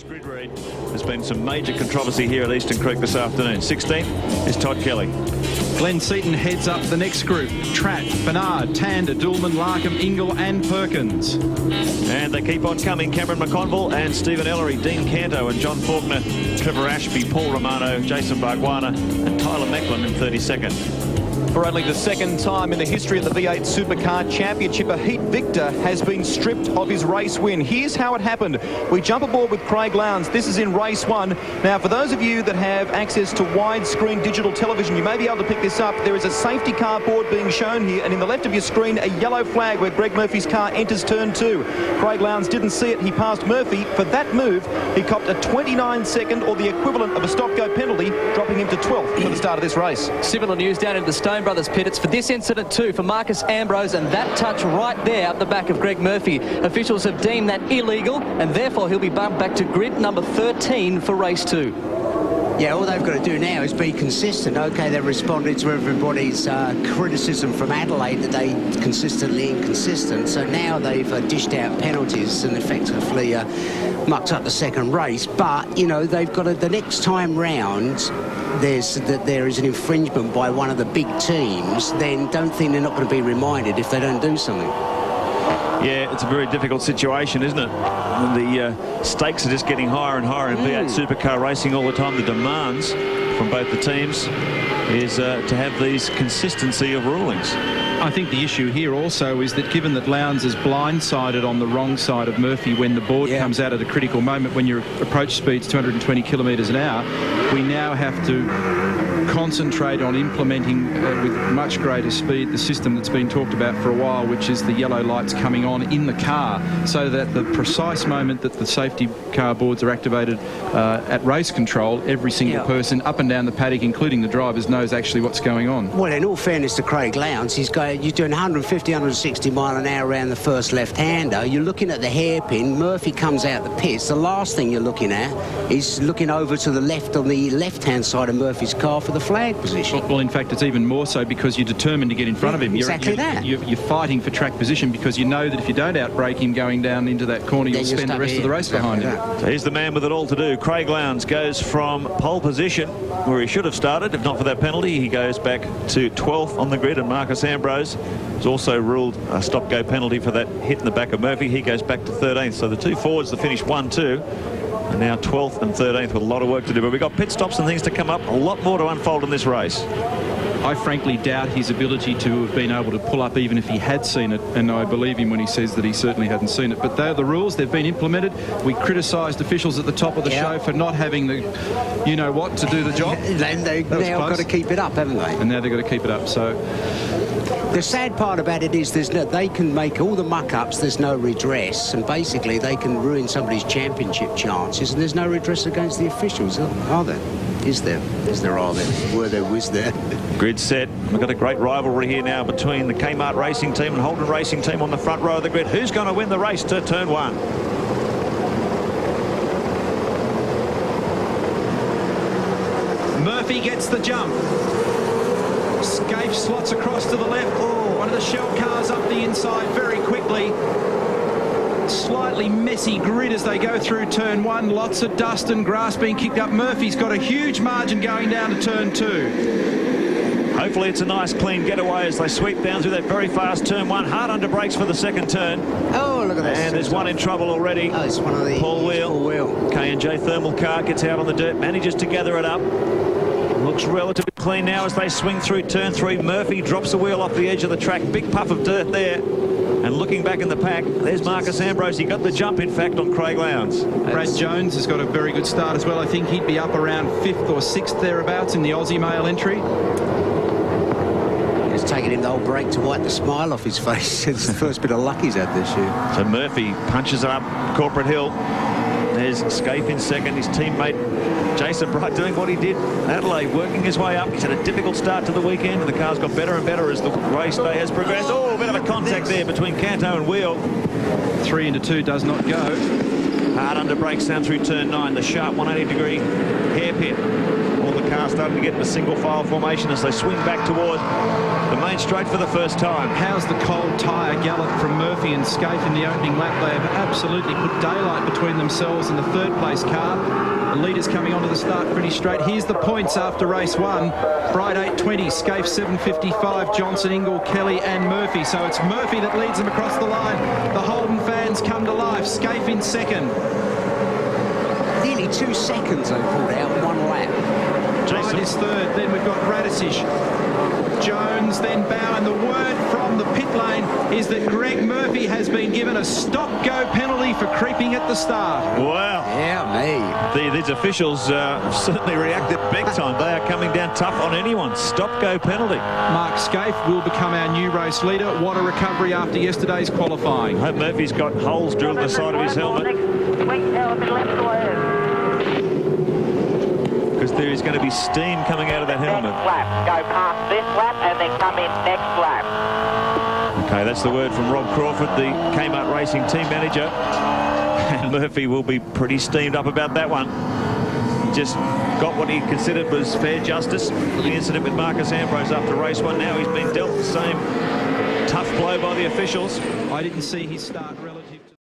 His grid read. There's been some major controversy here at Eastern Creek this afternoon. 16th is Todd Kelly. Glenn Seaton heads up the next group. Tratt, Bernard, Tander, Dulman, Larkham, Ingle and Perkins. And they keep on coming. Cameron McConville and Stephen Ellery, Dean Canto and John Faulkner, Trevor Ashby, Paul Romano, Jason Bargwana and Tyler Macklin in 32nd. For only the second time in the history of the V8 Supercar Championship, a heat victor has been stripped of his race win. Here's how it happened. We jump aboard with Craig Lowndes. This is in race 1. Now, for those of you that have access to widescreen digital television, you may be able to pick this up. There is a safety car board being shown here, and in the left of your screen, a yellow flag where Greg Murphy's car enters turn 2. Craig Lowndes didn't see it. He passed Murphy. For that move, he copped a 29-second or the equivalent of a stop-go penalty, dropping him to 12th for the start of this race. Similar news down into the Stone Brothers pit. It's for this incident too for Marcus Ambrose, and that touch right there up the back of Greg Murphy. Officials have deemed that illegal, and therefore he'll be bumped back to grid number 13 for race 2. Yeah, all they've got to do now is be consistent. OK, they've responded to everybody's criticism from Adelaide that they consistently inconsistent. So now they've dished out penalties and effectively mucked up the second race. But, you know, they've got to, the next time round, there is an infringement by one of the big teams, then don't think they're not going to be reminded if they don't do something. Yeah, it's a very difficult situation, isn't it? And the stakes are just getting higher and higher in V8 Supercar racing all the time. The demands from both the teams is to have these consistency of rulings. I think the issue here also is that given that Lowndes is blindsided on the wrong side of Murphy when the board comes out at a critical moment when your approach speed's 220 kilometres an hour, we now have to concentrate on implementing with much greater speed the system that's been talked about for a while, which is the yellow lights coming on in the car, so that the precise moment that the safety car boards are activated at race control, every single person up and down the paddock, including the drivers, knows actually what's going on. Well, in all fairness to Craig Lowndes, you're doing 150, 160 mile an hour around the first left-hander. You're looking at the hairpin. Murphy comes out the pits. The last thing you're looking at is looking over to the left on the left-hand side of Murphy's car for the flag position. Well, in fact, it's even more so because you're determined to get in front of him. You're fighting for track position because you know that if you don't outbrake him going down into that corner, you'll spend the rest of the race behind him. So here's the man with it all to do. Craig Lowndes goes from pole position, where he should have started. If not for that penalty, he goes back to 12th on the grid, and Marcus Ambrose has also ruled a stop-go penalty for that hit in the back of Murphy. He goes back to 13th. So the two forwards that finished 1-2 are now 12th and 13th with a lot of work to do. But we've got pit stops and things to come up. A lot more to unfold in this race. I frankly doubt his ability to have been able to pull up even if he had seen it, and I believe him when he says that he certainly hadn't seen it. But they're the rules. They've been implemented. We criticised officials at the top of the show for not having the you-know-what to do the job. And they've now got to keep it up, haven't they? And now they've got to keep it up. So the sad part about it is they can make all the muck-ups, there's no redress, and basically they can ruin somebody's championship chances, and there's no redress against the officials, are there? Is there? Is there, are there? Were there, was there? Grid set. We've got a great rivalry here now between the Kmart Racing Team and Holden Racing Team on the front row of the grid. Who's going to win the race to turn 1? Murphy gets the jump. Scaife slots across to the left. One of the shell cars up the inside very quickly. Slightly messy grid as they go through turn 1. Lots of dust and grass being kicked up. Murphy's got a huge margin going down to turn 2. Hopefully it's a nice clean getaway as they sweep down through that very fast turn 1. Hard under brakes for the second turn. Oh, look at this. And there's one in trouble already. Oh, it's one of the Paul Wheel. K&J thermal car gets out on the dirt, manages to gather it up. Looks relatively clean now as they swing through turn 3. Murphy drops the wheel off the edge of the track. Big puff of dirt there. And looking back in the pack, there's Marcus Ambrose. He got the jump, in fact, on Craig Lowndes. Brad Jones has got a very good start as well. I think he'd be up around 5th or 6th thereabouts in the Aussie Mail entry. It's taken him the whole break to wipe the smile off his face. It's the first bit of luck he's had this year. So Murphy punches it up Corporate Hill. There's Scaife in second. His teammate Jason Bright doing what he did Adelaide, working his way up. He's had a difficult start to the weekend, and the car's got better and better as the race day has progressed. Oh, a bit of a contact there between Canto and Wheel. 3 into 2 does not go. Hard under brakes down through turn 9. The sharp 180-degree hairpin. All the car starting to get in a single file formation as they swing back toward the main straight for the first time. How's the cold tyre gallop from Murphy and Scaife in the opening lap? They have absolutely put daylight between themselves and the third place car. The leaders coming onto the start pretty straight. Here's the points after race one. Bright 8:20, Scaife 7:55, Johnson, Ingle, Kelly and Murphy. So it's Murphy that leads them across the line. The Holden fans come to life. Scaife in second. Nearly 2 seconds they pulled out in one lap. Bright is third. Then we've got Radisich, Jones, then Bowen. The word from the pit lane is that Greg Murphy has been given a stop-go penalty for creeping at the start. Wow. Yeah, me. These officials certainly reacted big time. They are coming down tough on anyone. Stop-go penalty. Mark Scaife will become our new race leader. What a recovery after yesterday's qualifying. I hope Murphy's got holes drilled in the side of his helmet, because there is going to be steam coming out of that helmet. Next lap. Go past this lap and then come in next lap. Okay, that's the word from Rob Crawford, the Kmart Racing team manager. And Murphy will be pretty steamed up about that one. He just got what he considered was fair justice for the incident with Marcus Ambrose after race one. Now he's been dealt the same tough blow by the officials. I didn't see his start relatively